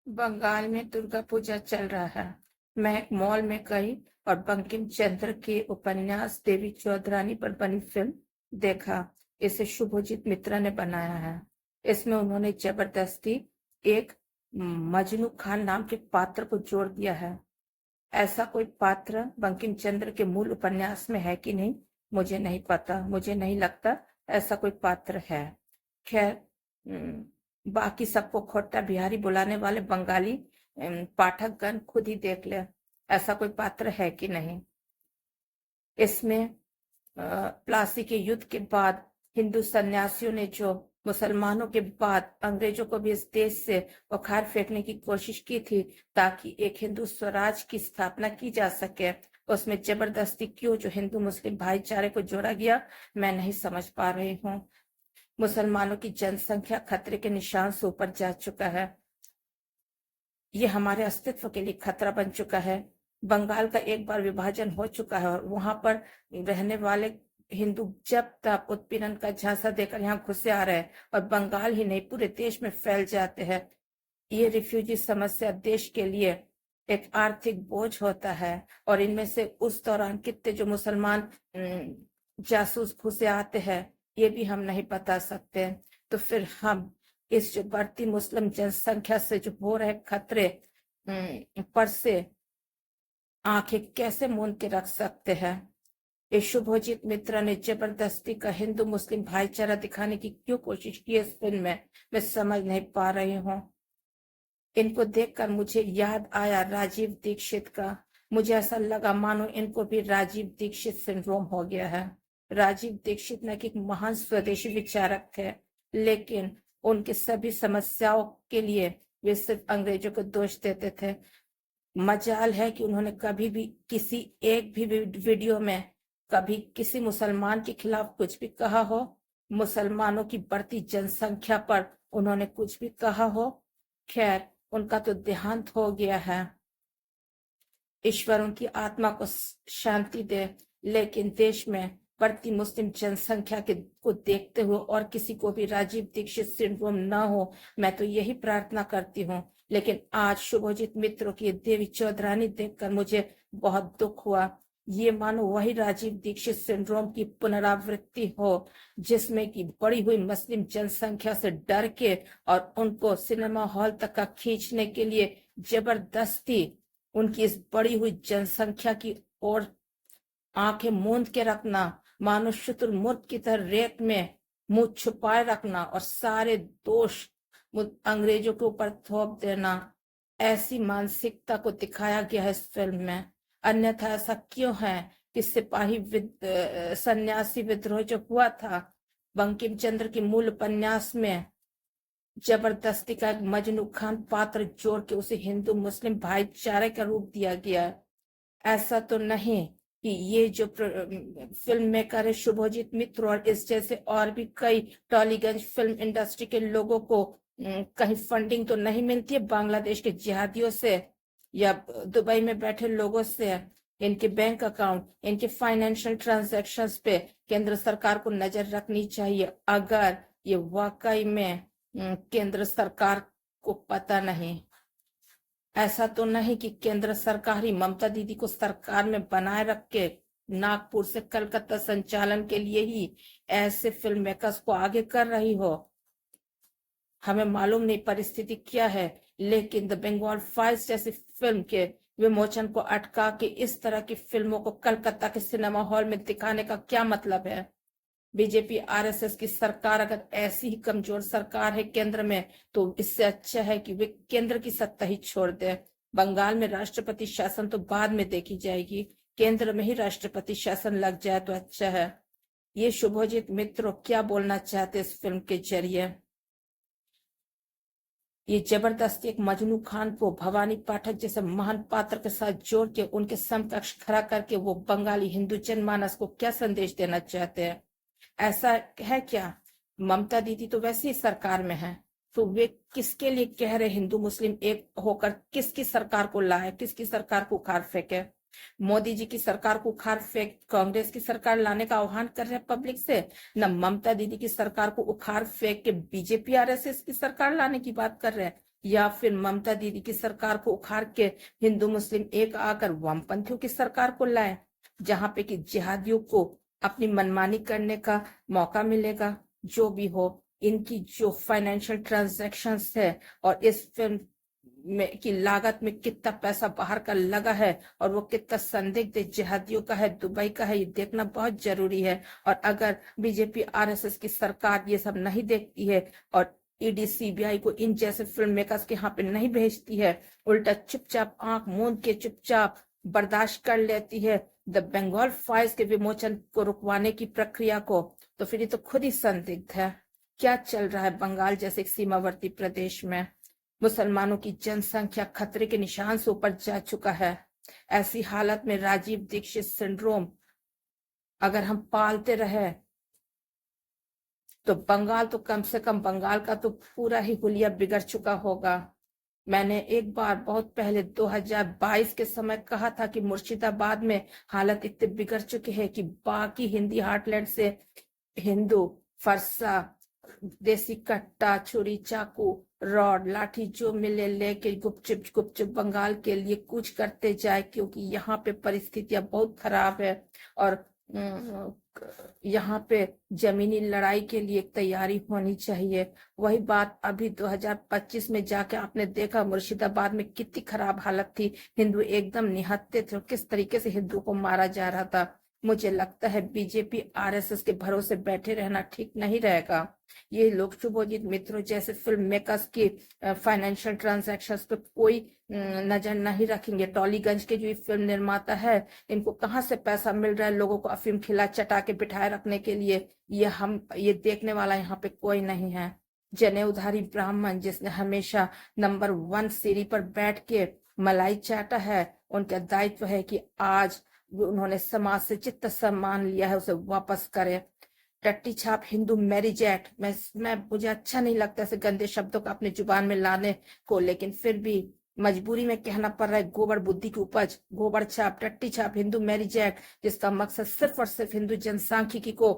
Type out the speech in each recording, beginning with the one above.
बंगाल में दुर्गा पूजा चल रहा है। मैं एक मॉल में गई और बंकिम चंद्र के उपन्यास देवी चौधरानी पर बनी फिल्म देखा। इसे शुभजीत मित्रा ने बनाया है। इसमें उन्होंने जबरदस्ती एक मजनू खान नाम के पात्र को जोड़ दिया है। ऐसा कोई पात्र बंकिम चंद्र के मूल उपन्यास में है कि नहीं, मुझे नहीं पता। मुझे नहीं लगता ऐसा कोई पात्र है। खैर, बाकी सबको खोटा बिहारी बुलाने वाले बंगाली पाठकगण खुद ही देख ले ऐसा कोई पात्र है कि नहीं। इसमें प्लासी के युद्ध के बाद हिंदू सन्यासियों ने जो मुसलमानों के बाद अंग्रेजों को भी इस देश से उखाड़ फेंकने की कोशिश की थी ताकि एक हिंदू स्वराज की स्थापना की जा सके, उसमें जबरदस्ती क्यों जो हिंदू मुस्लिम भाईचारे को जोड़ा गया, मैं नहीं समझ पा रही हूँ। मुसलमानों की जनसंख्या खतरे के निशान से ऊपर जा चुका है। ये हमारे अस्तित्व के लिए खतरा बन चुका है। बंगाल का एक बार विभाजन हो चुका है और वहां पर रहने वाले हिंदू जब तक उत्पीड़न का झांसा देकर यहाँ घुसे आ रहे हैं और बंगाल ही नहीं पूरे देश में फैल जाते हैं। ये रिफ्यूजी समस्या देश के लिए एक आर्थिक बोझ होता है और इनमें से उस दौरान कितने जो मुसलमान जासूस घुसे आते हैं ये भी हम नहीं बता सकते। तो फिर हम इस जो बढ़ती मुस्लिम जनसंख्या से जो हो रहे खतरे पर से आंखें कैसे मूंद के रख सकते हैं। इस शुभजीत मित्रा ने जबरदस्ती का हिंदू मुस्लिम भाईचारा दिखाने की क्यों कोशिश की इस फिल्म में, मैं समझ नहीं पा रही हूँ। इनको देखकर मुझे याद आया राजीव दीक्षित का। मुझे ऐसा लगा मानो इनको भी राजीव दीक्षित सिंड्रोम हो गया है। राजीव दीक्षित न कि एक महान स्वदेशी विचारक थे, लेकिन उनके सभी समस्याओं के लिए वे सिर्फ अंग्रेजों को दोष देते थे। मजाल है कि उन्होंने कभी भी किसी एक भी वीडियो में कभी किसी मुसलमान के खिलाफ कुछ भी कहा हो, मुसलमानों की बढ़ती जनसंख्या पर उन्होंने कुछ भी कहा हो। खैर, उनका तो देहांत हो गया है, ईश्वर उनकी आत्मा को शांति दे। लेकिन देश में बढ़ती मुस्लिम जनसंख्या के को देखते हुए और किसी को भी राजीव दीक्षित सिंड्रोम न हो, मैं तो यही प्रार्थना करती हूँ। लेकिन आज शुभजीत मित्रों की देवी चौधरानी देखकर मुझे बहुत दुख हुआ। ये मानो वही राजीव दीक्षित सिंड्रोम की पुनरावृत्ति हो, जिसमें कि बढ़ी हुई मुस्लिम जनसंख्या से डर के और उनको सिनेमा हॉल तक का खींचने के लिए जबरदस्ती उनकी इस बढ़ी हुई जनसंख्या की ओर आंखें मूंद के रखना, मानो शुतुरमुर्ग की तरह रेत में मुंह छुपाए रखना और सारे दोष अंग्रेजों के ऊपर थोप देना, ऐसी मानसिकता को दिखाया गया है इस फिल्म में। अन्यथा ऐसा क्यों है कि सन्यासी विद्रोह जो हुआ था बंकिम चंद्र के मूल उपन्यास में जबरदस्ती का एक मजनू खान पात्र जोड़ के उसे हिंदू मुस्लिम भाईचारे का रूप दिया गया। ऐसा तो नहीं कि ये जो फिल्म मेकर है शुभजीत मित्र और इस जैसे और भी कई टॉलीगंज फिल्म इंडस्ट्री के लोगों को कहीं फंडिंग तो नहीं मिलती है बांग्लादेश के जिहादियों से या दुबई में बैठे लोगों से। इनके बैंक अकाउंट, इनके फाइनेंशियल ट्रांजैक्शंस पे केंद्र सरकार को नजर रखनी चाहिए। अगर ये वाकई में केंद्र सरकार को पता नहीं, ऐसा तो नहीं कि केंद्र सरकार ही ममता दीदी को सरकार में बनाए रख के नागपुर से कलकत्ता संचालन के लिए ही ऐसे फिल्म मेकर्स को आगे कर रही हो। हमें मालूम नहीं परिस्थिति क्या है, लेकिन द बंगाल फाइल्स जैसी फिल्म के विमोचन को अटका के इस तरह की फिल्मों को कलकत्ता के सिनेमा हॉल में दिखाने का क्या मतलब है। बीजेपी आरएसएस की सरकार अगर ऐसी ही कमजोर सरकार है केंद्र में, तो इससे अच्छा है कि वे केंद्र की सत्ता ही छोड़ दे। बंगाल में राष्ट्रपति शासन तो बाद में देखी जाएगी, केंद्र में ही राष्ट्रपति शासन लग जाए तो अच्छा है। ये शुभजीत मित्र क्या बोलना चाहते इस फिल्म के जरिए। ये जबरदस्ती एक मजनू खान को भवानी पाठक जैसे महान पात्र के साथ जोड़ के उनके समकक्ष खड़ा करके वो बंगाली हिंदू जनमानस को क्या संदेश देना चाहते हैं। ऐसा है क्या? ममता दीदी तो वैसे ही सरकार में है, तो वे किसके लिए कह रहे हिंदू मुस्लिम एक होकर किसकी सरकार को लाए, किसकी सरकार को उखाड़ फेंके। मोदी जी की सरकार को उखाड़ फेंक कांग्रेस की सरकार लाने का आह्वान कर रहे हैं पब्लिक से, न ममता दीदी की सरकार को उखाड़ फेंक के बीजेपी आरएसएस की सरकार लाने की बात कर रहे हैं। या फिर ममता दीदी की सरकार को उखाड़ के हिंदू मुस्लिम एक आकर वामपंथियों की सरकार को लाए, जहां पे कि जिहादियों को अपनी मनमानी करने का मौका मिलेगा। जो भी हो, इनकी जो फाइनेंशियल ट्रांजैक्शंस है और इस फिल्म में की लागत में कितना पैसा बाहर का लगा है और वो कितना संदिग्ध जिहादियों का है, दुबई का है, ये देखना बहुत जरूरी है। और अगर बीजेपी आरएसएस की सरकार ये सब नहीं देखती है और ईडी सीबीआई को इन जैसे फिल्म मेकर्स के यहाँ पे नहीं भेजती है, उल्टा चुपचाप आंख मूंद के चुपचाप बर्दाश्त कर लेती है द बंगाल फाइल्स के विमोचन को रुकवाने की प्रक्रिया को, तो फिर ये तो खुद ही संदिग्ध है। क्या चल रहा है बंगाल जैसे एक सीमावर्ती प्रदेश में? मुसलमानों की जनसंख्या खतरे के निशान से ऊपर जा चुका है। ऐसी हालत में राजीव दीक्षित सिंड्रोम अगर हम पालते रहे तो बंगाल तो कम से कम बंगाल का तो पूरा ही हुलिया बिगड़ चुका होगा। मैंने एक बार बहुत पहले 2022 के समय कहा था कि मुर्शिदाबाद में हालत इतने बिगड़ चुके हैं कि बाकी हिंदी हार्टलैंड से हिंदू फरसा, देसी कट्टा, छुरी, चाकू, रॉड, लाठी जो मिले लेके गुपचुप गुपचुप बंगाल के लिए कूच करते जाए, क्योंकि यहाँ पे परिस्थितियां बहुत खराब है और यहाँ पे जमीनी लड़ाई के लिए तैयारी होनी चाहिए। वही बात अभी 2025 में जाके आपने देखा मुर्शिदाबाद में कितनी खराब हालत थी, हिंदू एकदम निहत्थे थे, किस तरीके से हिंदू को मारा जा रहा था। मुझे लगता है बीजेपी आरएसएस के भरोसे बैठे रहना ठीक नहीं रहेगा। ये लोग शुभोजीत मित्रों जैसे फिल्म मेकर्स की फाइनेंशियल ट्रांजैक्शंस पे कोई नजर नहीं रखेंगे। टॉलीगंज के जो ये फिल्म निर्माता है, इनको कहाँ से पैसा मिल रहा है लोगों को अफीम खिला चटा के बिठाए रखने के लिए, ये देखने वाला यहाँ पे कोई नहीं है। जनेऊधारी ब्राह्मण जिसने हमेशा नंबर 1 सीढ़ी पर बैठ के मलाई चाटा है, उनका दायित्व है कि आज उन्होंने समाज से चित्त सम्मान लिया है उसे वापस करे। टट्टी छाप हिंदू मैरिज एक्ट, मैं मुझे अच्छा नहीं लगता ऐसे गंदे शब्दों को अपने जुबान में लाने को, लेकिन फिर भी मजबूरी में कहना पड़ रहा है। गोबर बुद्धि की उपज, गोबर छाप, टट्टी छाप हिंदू मैरिज एक्ट, जिसका मकसद सिर्फ और सिर्फ हिंदू जनसांख्यिकी को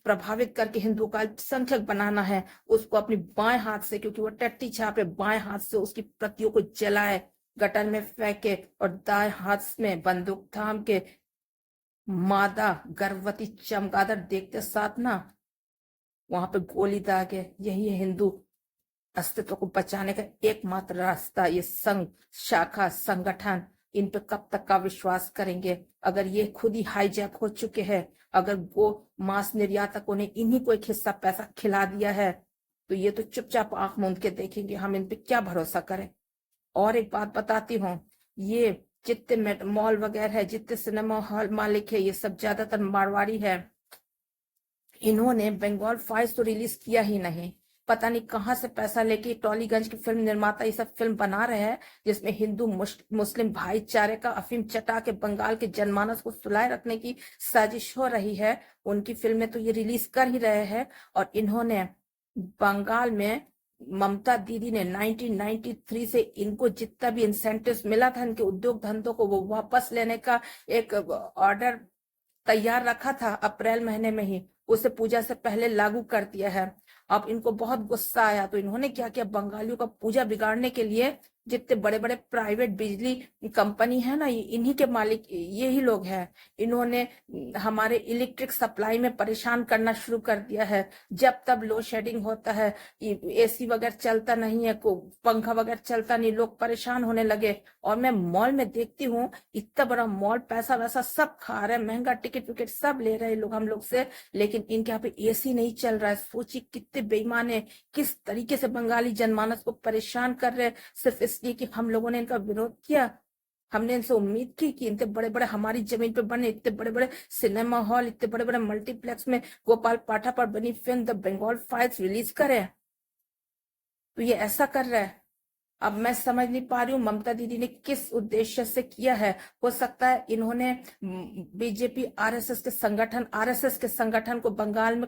प्रभावित करके हिंदुओं का अल्पसंख्यक बनाना है, उसको अपनी बाएं हाथ से, क्योंकि वो टट्टी छाप है, बाएं हाथ से उसकी प्रतियों को जलाए, गटर में फेंके और दाएं हाथ में बंदूक थाम के मादा गर्भवती चमगादड़ देखते साथ ना वहां पे गोली दागे। यही है हिंदू अस्तित्व को बचाने का एकमात्र रास्ता। ये संघ, शाखा, संगठन इन पे कब तक का विश्वास करेंगे? अगर ये खुद ही हाईजैक हो चुके हैं, अगर वो मांस निर्यातकों ने इन्हीं को एक हिस्सा पैसा खिला दिया है, तो ये तो चुपचाप आंख मूंद के देखेंगे। हम इन पे क्या भरोसा करें? और एक बात बताती हूँ, ये जितने मॉल वगैरह है, जितने सिनेमा हॉल मालिक है, ये सब ज्यादातर मारवाड़ी है। इन्होंने बंगाल फाइल्स तो रिलीज किया ही नहीं, पता नहीं कहां से पैसा लेके टॉलीगंज की फिल्म निर्माता ये सब फिल्म बना रहे हैं, जिसमें हिंदू मुस्लिम भाईचारे का अफीम चटा के बंगाल के जनमानस को सुलाए रखने की साजिश हो रही है। उनकी फिल्में तो ये रिलीज कर ही रहे हैं। और इन्होंने बंगाल में ममता दीदी ने 1993 से इनको जितना भी इंसेंटिव्स मिला था इनके उद्योग धंधों को, वो वापस लेने का एक ऑर्डर तैयार रखा था अप्रैल महीने में ही, उसे पूजा से पहले लागू कर दिया है। अब इनको बहुत गुस्सा आया तो इन्होंने क्या किया, बंगालियों का पूजा बिगाड़ने के लिए जितने बड़े बड़े प्राइवेट बिजली कंपनी है ना, इन्हीं के मालिक यही लोग हैं। इन्होंने हमारे इलेक्ट्रिक सप्लाई में परेशान करना शुरू कर दिया है। जब तब लोड शेडिंग होता है, एसी वगैरह चलता नहीं है, को पंखा वगैरह चलता नहीं, लोग परेशान होने लगे। और मैं मॉल में देखती हूँ, इतना बड़ा मॉल, पैसा वैसा सब खा रहे हैं, महंगा टिकट विकेट सब ले रहे हैं लोग हम लोग से, लेकिन इनके यहाँ पे एसी नहीं चल रहा है। सोचिए कितने बेईमान है, किस तरीके से बंगाली जनमानस को परेशान कर रहे हैं, सिर्फ इसलिए कि हम लोगों ने इनका विरोध किया। हमने इनसे उम्मीद की कि इतने बड़े बड़े हमारी जमीन पे बने इतने बड़े बड़े सिनेमा हॉल, इतने बड़े बड़े मल्टीप्लेक्स में गोपाल पाठा पर बनी film the Bengal files release करे, तो ये ऐसा कर रहा है। अब मैं समझ नहीं पा रही हूँ ममता दीदी ने किस उद्देश्य से किया है। हो सकता है इन्होंने बीजेपी आरएसएस के संगठन को बंगाल में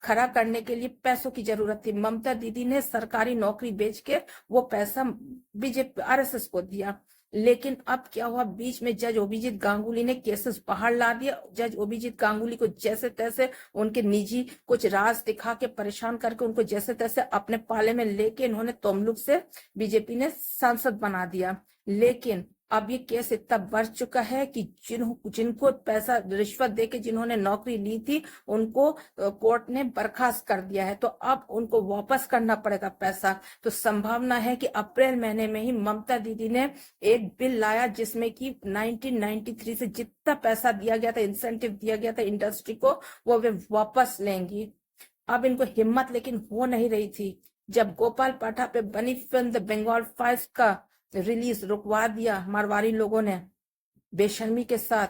खड़ा करने के लिए पैसों की जरूरत थी। ममता दीदी ने सरकारी नौकरी बेच के वो पैसा बीजेपी आरएसएस को दिया, लेकिन अब क्या हुआ, बीच में जज अभिजीत गांगुली ने केसेस बाहर ला दिया। जज अभिजीत गांगुली को जैसे तैसे उनके निजी कुछ राज दिखा के परेशान करके उनको जैसे तैसे अपने पाले में लेके इन्होंने तमलुक से बीजेपी ने सांसद बना दिया। लेकिन अब ये केस इतना बढ़ चुका है कि जिनको पैसा रिश्वत देके जिन्होंने नौकरी ली थी उनको कोर्ट ने बर्खास्त कर दिया है, तो अब उनको वापस करना पड़ेगा पैसा। तो संभावना है कि अप्रैल महीने में ही ममता दीदी ने एक बिल लाया जिसमें कि 1993 से जितना पैसा दिया गया था, इंसेंटिव दिया गया था इंडस्ट्री को, वो वे वापस लेंगी। अब इनको हिम्मत लेकिन हो नहीं रही थी। जब गोपाल पाठक पे बनी फिल्म द बंगाल फाइल्स का रिलीज रुकवा दिया मारवाड़ी लोगों ने बेशर्मी के साथ,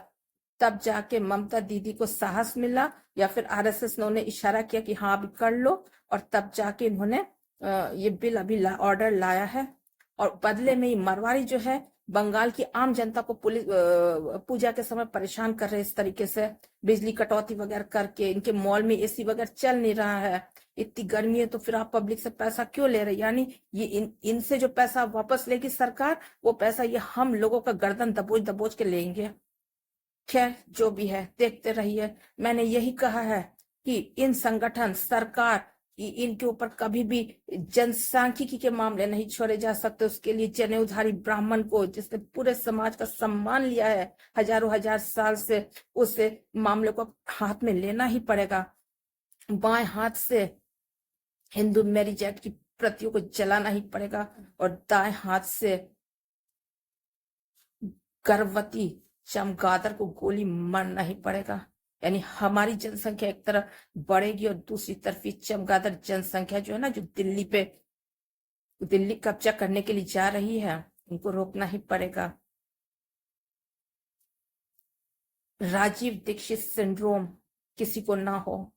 तब जाके ममता दीदी को साहस मिला, या फिर आरएसएस ने उन्हें इशारा किया कि हाँ अभी कर लो, और तब जाके इन्होंने ये बिल अभी ऑर्डर लाया है। और बदले में ही मारवाड़ी जो है बंगाल की आम जनता को पुलिस पूजा के समय परेशान कर रहे इस तरीके से, बिजली कटौती वगैरह करके। इनके मॉल में एसी वगैरह चल नहीं रहा है, इतनी गर्मी है, तो फिर आप पब्लिक से पैसा क्यों ले रहे? यानी ये इनसे जो पैसा वापस लेगी सरकार, वो पैसा ये हम लोगों का गर्दन दबोच दबोच के लेंगे। खैर जो भी है देखते रहिए। मैंने यही कहा है कि इन संगठन सरकार इनके ऊपर कभी भी जनसांख्यिकी के मामले नहीं छोड़े जा सकते। उसके लिए जनेऊधारी ब्राह्मण को, जिसने पूरे समाज का सम्मान लिया है हजारों हजार साल से, उसे मामले को हाथ में लेना ही पड़ेगा। बाएं हाथ से हिंदू मैरिज एक्ट की प्रतियों को जलाना ही पड़ेगा, और दाएं हाथ से गर्भवती चमगादड़ को गोली मारना ही पड़ेगा। यानी हमारी जनसंख्या एक तरफ बढ़ेगी और दूसरी तरफ ये चमगादड़ जनसंख्या जो है ना, जो दिल्ली कब्जा करने के लिए जा रही है, उनको रोकना ही पड़ेगा। राजीव दीक्षित सिंड्रोम किसी को ना हो,